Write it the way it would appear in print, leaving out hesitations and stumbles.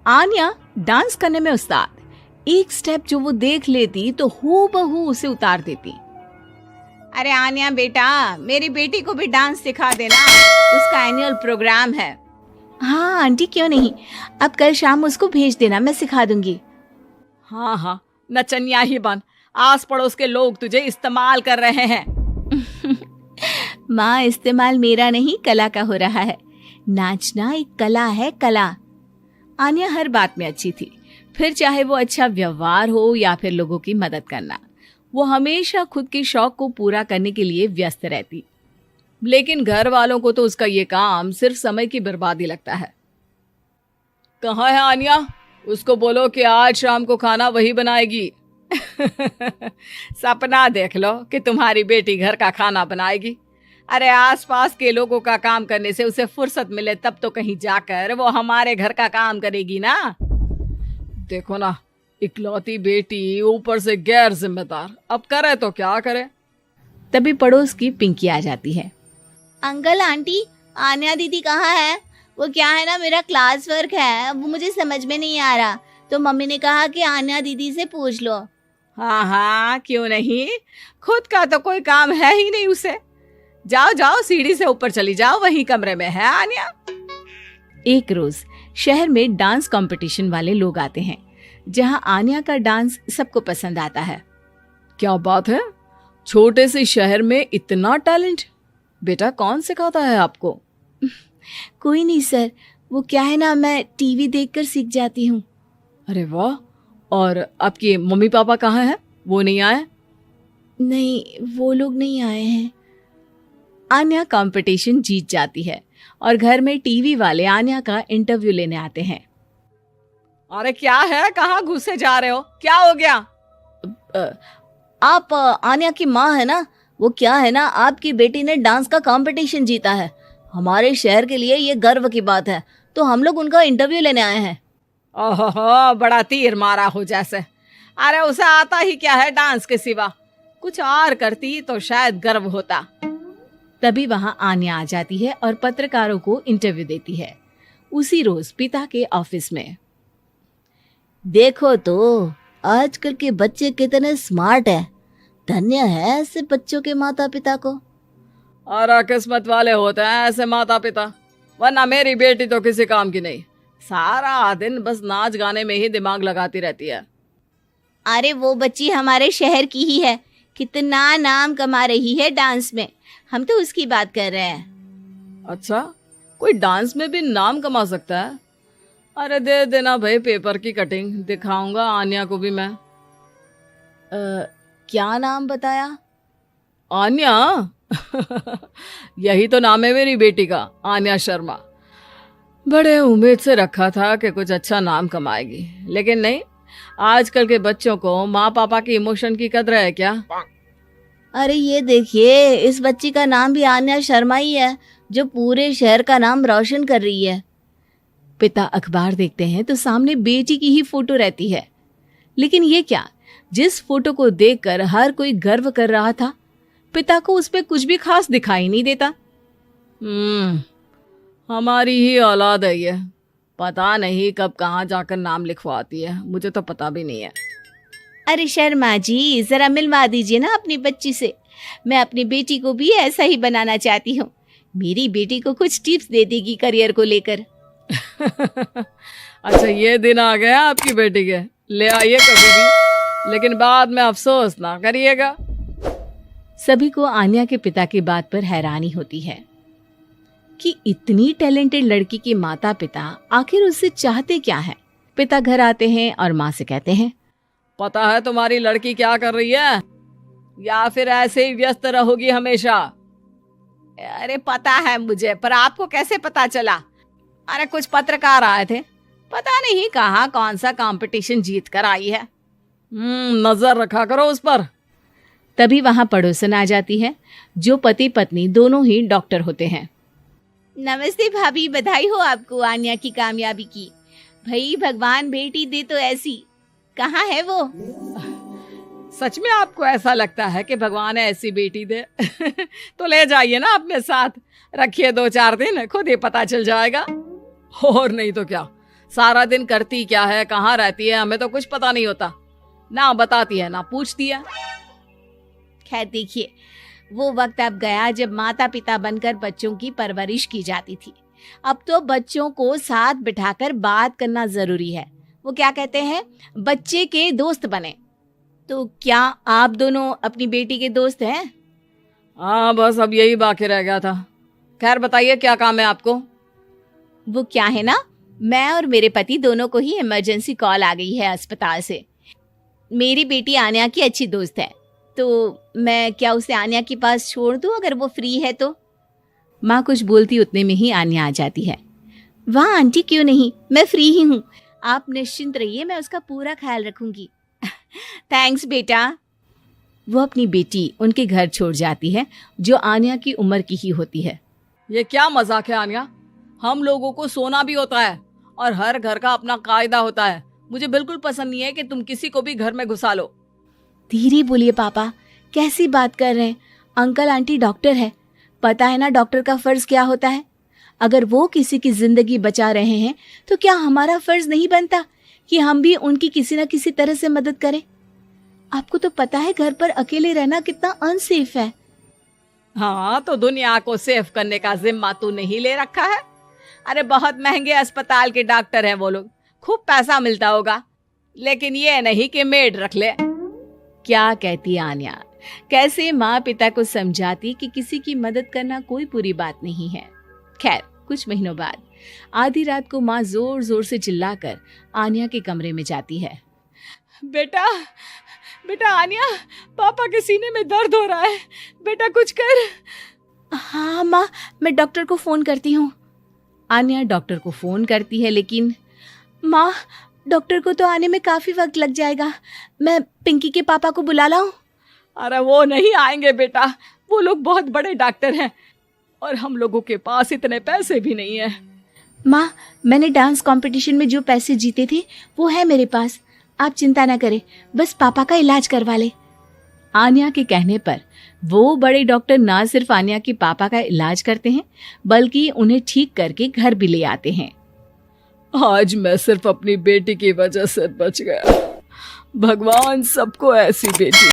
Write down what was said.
Anya dance करने में उस्ताद, एक स्टेप जो वो देख लेती तो हूबहू उसे उतार देती। अरे आन्या बेटा, मेरी बेटी को भी डांस सिखा देना, उसका एनुअल प्रोग्राम है। हाँ आंटी, क्यों नहीं, अब कल शाम उसको भेज देना, मैं सिखा दूंगी। हाँ हाँ, नचनिया ही बन, आस पड़ोस के लोग तुझे इस्तेमाल कर रहे हैं। माँ, इस्तेमाल मेरा नहीं कला का हो रहा है। नाचना एक कला है, कला। आन्या हर बात में अच्छी थी, फिर चाहे वो अच्छा व्यवहार हो या फिर लोगों की मदद करना, वो हमेशा खुद के शौक को पूरा करने के लिए व्यस्त रहती। लेकिन घर वालों को तो उसका ये काम सिर्फ समय की बर्बादी लगता है। कहाँ है आन्या? उसको बोलो कि आज शाम को खाना वही बनाएगी। सपना देख लो कि तुम्हारी बेटी घर का खाना बनाएगी। अरे आसपास के लोगों का काम करने से उसे फुर्सत मिले तब तो कहीं जाकर वो हमारे घर का काम करेगी ना। देखो ना, इकलौती बेटी, ऊपर से गैर जिम्मेदार, अब करे तो क्या करे। तभी पड़ोस की पिंकी आ जाती है। अंकल आंटी, आन्या दीदी कहाँ है? वो क्या है ना, मेरा क्लास वर्क है, वो मुझे समझ में नहीं आ रहा, तो मम्मी ने कहा कि आन्या दीदी से पूछ लो। हाँ हाँ, क्यों नहीं, खुद का तो कोई काम है ही नहीं उसे। जाओ जाओ, सीढ़ी से ऊपर चली जाओ, वही कमरे में है आन्या। एक रोज शहर में डांस कंपटीशन वाले लोग आते हैं, जहां आन्या का डांस सबको पसंद आता है। क्या बात है, छोटे से शहर में इतना टैलेंट? बेटा, कौन सिखाता है आपको? कोई नहीं सर, वो क्या है ना, मैं टीवी देखकर सीख जाती हूँ। अरे वाह, और आपके मम्मी पापा कहाँ हैं? वो नहीं आए? नहीं, वो लोग नहीं आए हैं। आन्या कंपटीशन जीत जाती है और घर में टीवी वाले आन्या का इंटरव्यू लेने आते हैं। अरे क्या है, कहाँ घुसे जा रहे हो, क्या हो गया? आप आन्या की माँ है ना? वो क्या है ना, आपकी बेटी ने डांस का कंपटीशन जीता है, हमारे शहर के लिए ये गर्व की बात है, तो हम लोग उनका इंटरव्यू लेने आए हैं। ओहो, बड़ा तीर मारा हो जैसे। अरे उसे आता ही क्या है डांस के सिवा, कुछ और करती तो शायद गर्व होता। तभी वहां आन्या आ जाती है और पत्रकारों को इंटरव्यू देती है। उसी रोज पिता के ऑफिस में। देखो तो आजकल के बच्चे कितने स्मार्ट हैं, धन्य है ऐसे बच्चों के माता पिता को। और किस्मत वाले होते हैं ऐसे माता पिता, वरना मेरी बेटी तो किसी काम की नहीं, सारा दिन बस नाच गाने में ही दिमाग लगाती रहती है। अरे वो बच्ची हमारे शहर की ही है, कितना नाम कमा रही है डांस में, हम तो उसकी बात कर रहे हैं। अच्छा, कोई डांस में भी नाम कमा सकता है? अरे दे देना भाई पेपर की कटिंग, दिखाऊंगा आन्या को भी मैं। क्या नाम बताया? आन्या? यही तो नाम है मेरी बेटी का, आन्या शर्मा। बड़े उम्मीद से रखा था कि कुछ अच्छा नाम कमाएगी, लेकिन नहीं। आजकल के बच्चों को माँ पापा की इमोशन की कदर है क्या? अरे ये देखिए, इस बच्ची का नाम भी आन्या शर्मा ही है, जो पूरे शहर का नाम रोशन कर रही है। पिता अखबार देखते हैं तो सामने बेटी की ही फोटो रहती है। लेकिन ये क्या, जिस फोटो को देखकर हर कोई गर्व कर रहा था, पिता को उस पे कुछ भी खास दिखाई नहीं देता। हमारी ही औलाद है ये, पता नहीं कब कहाँ जाकर नाम लिखवाती है, मुझे तो पता भी नहीं है। अरे शर्मा जी, जरा मिलवा दीजिए ना अपनी बच्ची से, मैं अपनी बेटी को भी ऐसा ही बनाना चाहती हूँ। मेरी बेटी को कुछ टिप्स दे देगी करियर को लेकर। अच्छा, ये दिन आ गया आपकी बेटी के, ले आइए कभी भी, लेकिन बाद में अफसोस ना करिएगा। सभी को आन्या के पिता की बात पर हैरानी होती है कि इतनी टैलेंटेड लड़की के माता पिता आखिर उससे चाहते क्या है। पिता घर आते हैं और माँ से कहते हैं, पता है तुम्हारी लड़की क्या कर रही है, या फिर ऐसे ही व्यस्त रहोगी हमेशा? अरे पता है मुझे, पर आपको कैसे पता चला? अरे कुछ पत्रकार आए थे, पता नहीं कहाँ कौन सा कंपटीशन जीत कर आई है। नजर रखा करो उस पर। तभी वहां पड़ोसन आ जाती है, जो पति पत्नी दोनों ही डॉक्टर होते हैं। नमस्ते भाभी, बधाई हो आपको आन्या की कामयाबी की। भाई भगवान बेटी दे तो ऐसी। कहाँ है वो? सच में आपको ऐसा लगता है कि भगवान ऐसी बेटी दे? तो ले जाइए ना अपने साथ, रखिए 2-4 दिन, खुद ही पता चल जाएगा। और नहीं तो क्या, सारा दिन करती क्या है, कहाँ रहती है, हमें तो कुछ पता नहीं होता। ना बताती है ना पूछती है। खैर देखिए, वो वक्त अब गया जब माता पिता बनकर बच्चों की परवरिश की जाती थी। अब तो बच्चों को साथ बिठाकर बात करना जरूरी है। वो क्या कहते हैं, बच्चे के दोस्त बने। तो क्या आप दोनों अपनी बेटी के दोस्त हैं? हाँ, बस अब यही बाकी रह गया था। खैर बताइए, क्या काम है आपको? वो क्या है ना, मैं और मेरे पति दोनों को ही इमरजेंसी कॉल आ गई है अस्पताल से। मेरी बेटी आन्या की अच्छी दोस्त है, तो मैं क्या उसे आन्या के पास छोड़ दूं अगर वो फ्री है तो? माँ कुछ बोलती उतने में ही आन्या आ जाती है। वाह आंटी, क्यों नहीं, मैं फ्री ही हूँ। आप निश्चिंत रहिए, मैं उसका पूरा ख्याल रखूंगी। थैंक्स बेटा। वो अपनी बेटी उनके घर छोड़ जाती है, जो आन्या की उम्र की ही होती है। ये क्या मजाक है आन्या? हम लोगों को सोना भी होता है और हर घर का अपना कायदा होता है। मुझे बिल्कुल पसंद नहीं है कि तुम किसी को भी घर में घुसा लो। धीरे बोलिए पापा, कैसी बात कर रहे हैं? अंकल आंटी डॉक्टर है, पता है ना डॉक्टर का फर्ज क्या होता है। अगर वो किसी की जिंदगी बचा रहे हैं तो क्या हमारा फर्ज नहीं बनता कि हम भी उनकी किसी न किसी तरह से मदद करें? आपको तो पता है घर पर अकेले रहना कितना अनसेफ है। हाँ, तो दुनिया को सेफ करने का जिम्मा तू नहीं ले रखा है? अरे बहुत महंगे अस्पताल के डॉक्टर हैं वो लोग, खूब पैसा मिलता होगा, लेकिन ये नहीं कि मेड रख ले। क्या कहती आन्या, कैसे माँ पिता को समझाती कि किसी की मदद करना कोई बुरी बात नहीं है। खैर कुछ महीनों बाद आधी रात को माँ जोर जोर से चिल्लाकर आन्या के कमरे में जाती है। बेटा बेटा आन्या, पापा के सीने में दर्द हो रहा है, बेटा कुछ कर। हाँ माँ, मैं डॉक्टर को फोन करती हूँ। आन्या डॉक्टर को फोन करती है, लेकिन माँ डॉक्टर को तो आने में काफी वक्त लग जाएगा। मैं पिंकी के पापा को बुला लाऊं? अरे वो नहीं आएंगे बेटा, वो लोग बहुत बड़े डॉक्टर हैं और हम लोगों के पास इतने पैसे भी नहीं है। माँ, मैंने डांस कंपटीशन में जो पैसे जीते थे वो है मेरे पास, आप चिंता न करें, बस पापा का इलाज करवा ले। आन्या के कहने पर वो बड़े डॉक्टर ना सिर्फ आन्या के पापा का इलाज करते हैं, बल्कि उन्हें ठीक करके घर भी ले आते हैं। आज मैं सिर्फ अपनी बेटी की वजह से बच गया। भगवान सबको ऐसी बेटी